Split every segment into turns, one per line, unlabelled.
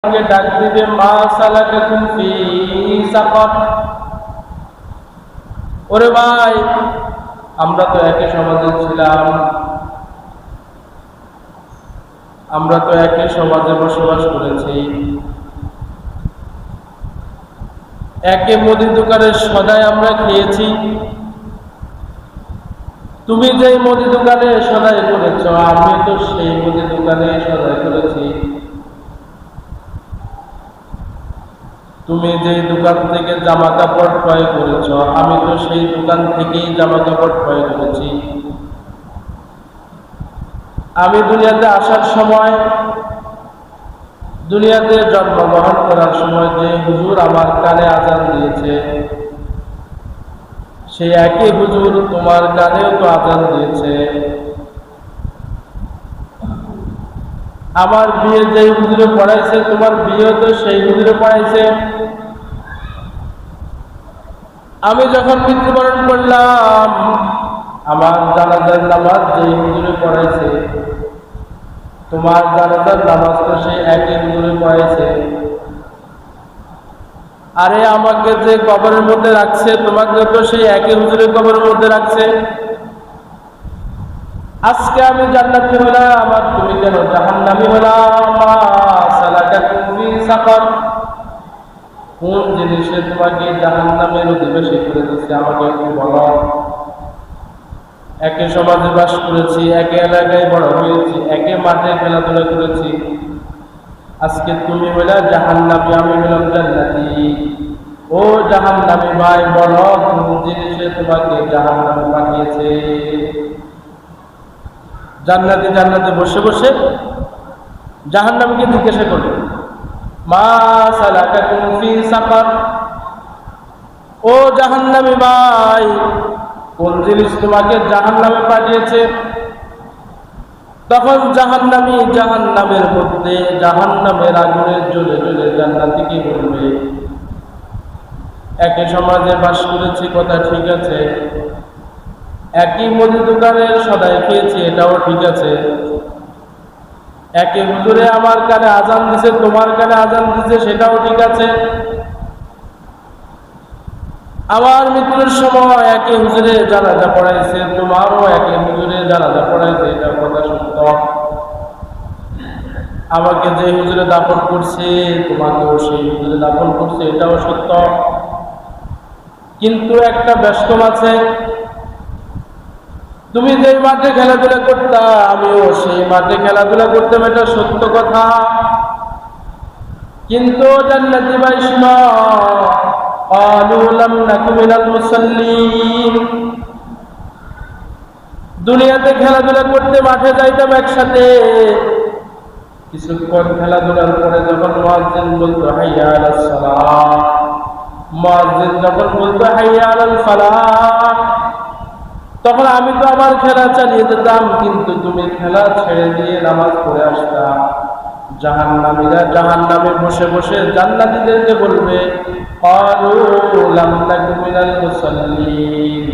ডাক দিবে, মা সালাকাকুম ফি সাকার। ওরে ভাই, আমরা তো একই সমাজে ছিলাম, আমরা তো একই সমাজে বসবাস করেছি, একই মুদির দোকানের সদাই আমরা খেয়েছি। তুমি যেই মুদি দোকানে সদাই করেছ, আমি তো সেই মুদি দোকানে সদাই করেছি। তুমি যে দোকান থেকে জামা কাপড় ক্রয় করেছ, আমি তো সেই দোকান থেকেই জামা কাপড় ক্রয় করেছি। আমি দুনিয়াতে আসার সময়, দুনিয়াতে জন্মগ্রহণ করার সময় যে হুজুর আমার কানে আজান দিয়েছে, সেই একই হুজুর তোমার কানেও তো আজান দিয়েছে। আমার বিয়ে যেই হুজুরে পড়াইছে, তোমার বিয়ে তো সেই হুজুরে পড়াইছে। আমি যখন মৃত্যুবরণ করলাম, আমার জানাজার নামাজ যেই হুজুরে পড়াইছে, তোমার জানাজার নামাজ তো সেই একই হুজুরে পড়াইছে। আরে আমাকে যে কবরের মধ্যে রাখছে, তোমাকে তো সেই একই হুজুরে কবরের মধ্যে রাখছে। আজকে আমি জান্নাতি হলাম, আর তুমি কেন জাহান্নামী হলাম? মা সালাকাকুম ফি সাকার। কোন জিনিসে তোমাকে জাহান্নামের অধিবাসী করে দিচ্ছে আমাকে একটু বলো। একই সমাজে বাস করেছি, একই এলাকায় বড় হয়েছি, একই মাঠে খেলাধুলা করেছি। আজকে তুমি হইলা জাহান্নামী, আমি হলাম জান্নাতি। ও জাহান্নামী ভাই, বলো কোন জিনিসে তোমাকে জাহান্নামে পাঠিয়েছে? জান্নাতি জান্নাতে বসে বসে জাহান্নামীকে জিজ্ঞাসা করবে, মা সালাকাকুম ফি সাকার। ও জাহান্নামী ভাই, কোন জিনিস তোমাকে জাহান্নামে পাঠিয়েছে? তখন জাহান্নামী জাহান্নামের মধ্যে জাহান্নামের আগুনে জ্বলে জ্বলে জান্নাতীকে বলবে, একই সমাজে বাস করেছি, কথা ঠিক আছে, একই মুদি দোকানের সদাই খেয়েছি, এটাও ঠিক আছে, একই হুজুরে আমার কানে আজান দিছে, তোমার কানে আজান দিছে, সেটাও ঠিক আছে। আমার মৃত্যুর সময় একই হুজুরে জানাজা পড়াইছে, তোমারও একই হুজুরে জানাজা পড়াইছে, এটা কথা সত্য। আমাকে যে হুজুরে দাফন করছে, তোমাকেও সেই হুজুরে দাফন করছে, এটাও সত্য। কিন্তু একটা ব্যস্তম আছে, তুমি যে মাঠে খেলাধুলা করতা, আমিও সেই মাঠে খেলাধুলা করতাম, এটা সত্য কথা। কিন্তু জান্নাতি ভাই শুনো, ক্বালু লাম নাকু মিনাল মুসাল্লিন। দুনিয়াতে খেলাধুলা করতে মাঠে যাইতাম একসাথে, কিছুক্ষণ খেলাধুলার পরে যখন মুয়াজ্জিন বলতো হাইয়া আলাস সালাহ, মুয়াজ্জিন যখন বলতো হাইয়া আলাল ফালাহ, তখন আমি তো আমার খেলা চালিয়ে যেতাম, কিন্তু তুমি খেলা ছেড়ে দিয়ে নামাজ পড়ে আসতা। জাহান্নামীরা জাহান্নামে বসে বসে জান্নাতীদেরকে বলবে, ক্বালু লাম নাকু মিনাল মুসাল্লিন।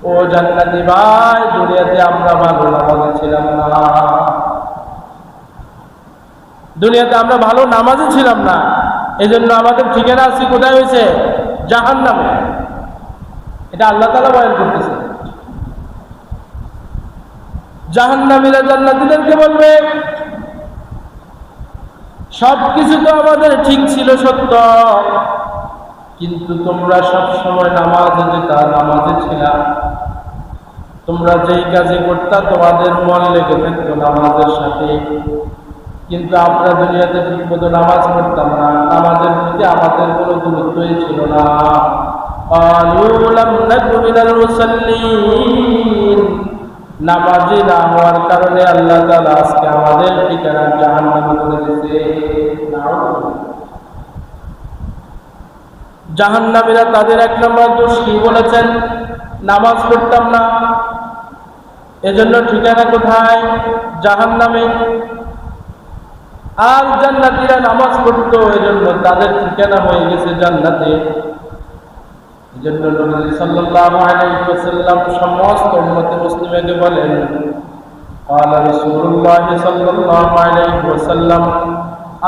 ও জান্নাতী ভাই, দুনিয়াতে আমরা ভালো নামাজি ছিলাম না, দুনিয়াতে আমরা ভালো নামাজি ছিলাম না, এজন্য আমাদের ঠিকানা আছে কোথায় হয়েছে? জাহান্নামে। এটা আল্লাহ তাআলা বয়ান করতেছে। জাহান্নামীরা জান্নাতীদেরকে বলবে, সবকিছু তো আমাদের ঠিক ছিল, সত্য, কিন্তু তোমরা সব সময় নামাজে যেতা, নামাজে ছিলা, তোমরা যেই কাজে করতা তোমাদের মন লেগে থাকতো নামাজের সাথে, কিন্তু আমরা দুনিয়াতে ঠিকমতো নামাজ পড়তাম না, নামাজের প্রতি আমাদের কোনো গুরুত্বই ছিল না। ক্বালু লাম নাকু মিনাল মুসাল্লিন। নামাজি না হওয়ার কারণে আল্লাহ তাআলা আজকে আমাদের ঠিকানা জাহান্নামে করে দিয়েছে। জাহান্নামীরা তাদের এক নম্বর দোষ কি বলেছেন? নামাজ পড়তাম না, এজন্য ঠিকানা কোথায়? জাহান্নামে। আর জান্নাতীরা নামাজ পড়তো, এজন্য তাদের ঠিকানা হয়ে গেছে জান্নাতে। এজন্য নবী সাল্লাল্লাহু আলাইহি ওয়াসাল্লাম সমস্ত উম্মতে মুসলিমকে বলেন, ক্বালা রাসূলুল্লাহ সাল্লাল্লাহু আলাইহি ওয়াসাল্লাম,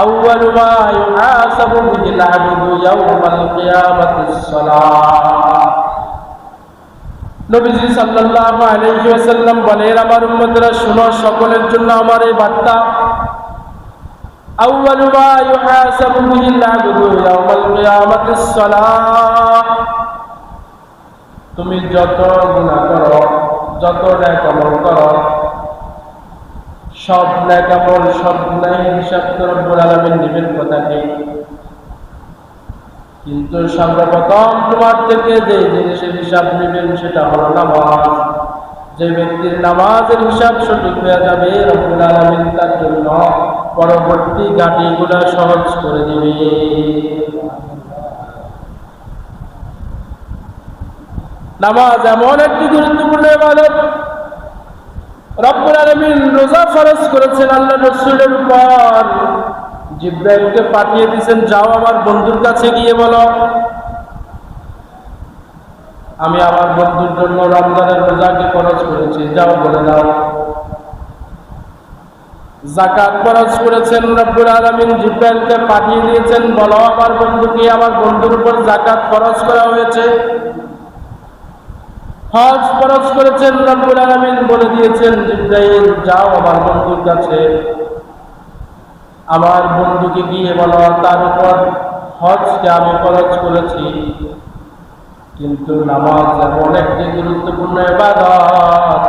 আউয়ালু মা ইউহাসাবু বিহিল আবদু ইয়াওমাল কিয়ামাতিস সালাত। নবীজি সাল্লাল্লাহু আলাইহি ওয়াসাল্লাম বলেন, আমার উম্মতরা শুনো, সকলের জন্য আমার এই বার্তা, আউয়ালু মা ইউহাসাবু বিহিল আবদু ইয়াওমাল কিয়ামাতিস সালাত। তুমি যত গুনাহ করো, যত নেক আমল করো, সব নেক আমল, সব গুনাহের হিসাব তো রব্বুল আলামিন নেবেন কথা ঠিক, কিন্তু সর্বপ্রথম তোমার থেকে যে জিনিসের হিসাব নেবেন সেটা হলো নামাজ। যে ব্যক্তির নামাজের হিসাব সঠিক হয়ে যাবে, রব্বুল আলামিন তার জন্য পরবর্তী ঘাটিগুলো সহজ করে দেবে। নামাজ এমন একটি গুরুত্বপূর্ণ ইবাদত, রব্বুল আলামিন রোজা ফরজ করেছেন আল্লাহর রাসূলের উপর। জিবরাইলকে পাঠিয়ে দিয়েছেন, যাও আমার বন্ধুর কাছে গিয়ে বলো, আমি আমার বন্ধুর জন্য রমজানের রোজাকে ফরজ করেছি, যাও বলে দাও। যাকাত ফরজ করেছেন রব্বুল আলামিন, জিবরাইলকে পাঠিয়ে দিয়েছেন, বলো আমার বন্ধুকে, আমার বন্ধুর উপর যাকাত ফরজ করা হয়েছে। হজ ফরজ করেছেন রব্বুল আলামিন, বলে দিয়েছেন জিবরাইল, যাও আমার বন্ধুর কাছে, আমার বন্ধুকে গিয়ে বলো তার উপর হজকে আমি ফরজ করেছি। কিন্তু নামাজ এমন একটি গুরুত্বপূর্ণ ইবাদত,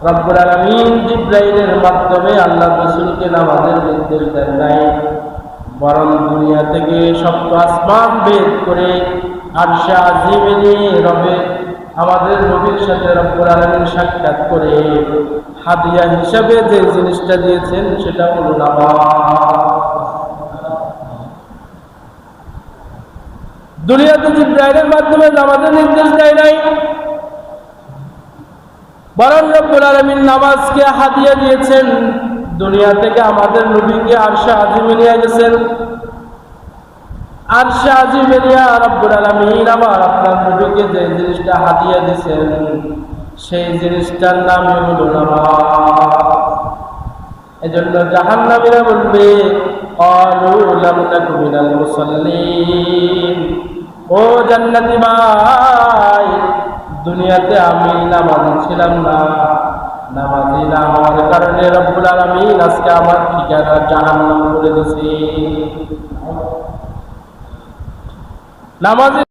রব্বুল আলামিন জিবরাইলের মাধ্যমে আল্লাহ রাসূলকে নামাজের নির্দেশ দেন নাই, বরং দুনিয়া থেকে সপ্ত আসমান ভেদ করে আরশে আজিমে নিয়ে রবে আমাদের নবীর সাথে রব্বুল আলামিন সাক্ষাৎ করে হাদিয়া হিসাবে যে জিনিসটা দিয়েছেন সেটা হলো নামাজ। দুনিয়াতে জিবরাইলের মাধ্যমে নামাজের নির্দেশ দেয় নাই, বরং রব্বুল আলামিন নামাজকে হাদিয়া দিয়েছেন। দুনিয়া থেকে আমাদের নবীকে আরশে আজিমে নিয়ে গেছেন, আরশে আজিমে নিয়ে রব্বুল আলামিন আমার আপনার নবীকে যে জিনিসটা হাদিয়া দিয়েছেন সেই জিনিসটার নামই হলো নামাজ। এজন্য জাহান্নামীরা বলবে, ক্বালু লাম নাকু মিনাল মুসাল্লিন, ও জান্নাতি ভাই, দুনিয়াতে আমি নামাজি ছিলাম না, নামাজি না হওয়ার কারণে রব্বুল আলামিন আজকে আমার ঠিকানা জাহান্নাম করে দিয়েছে। নামাজি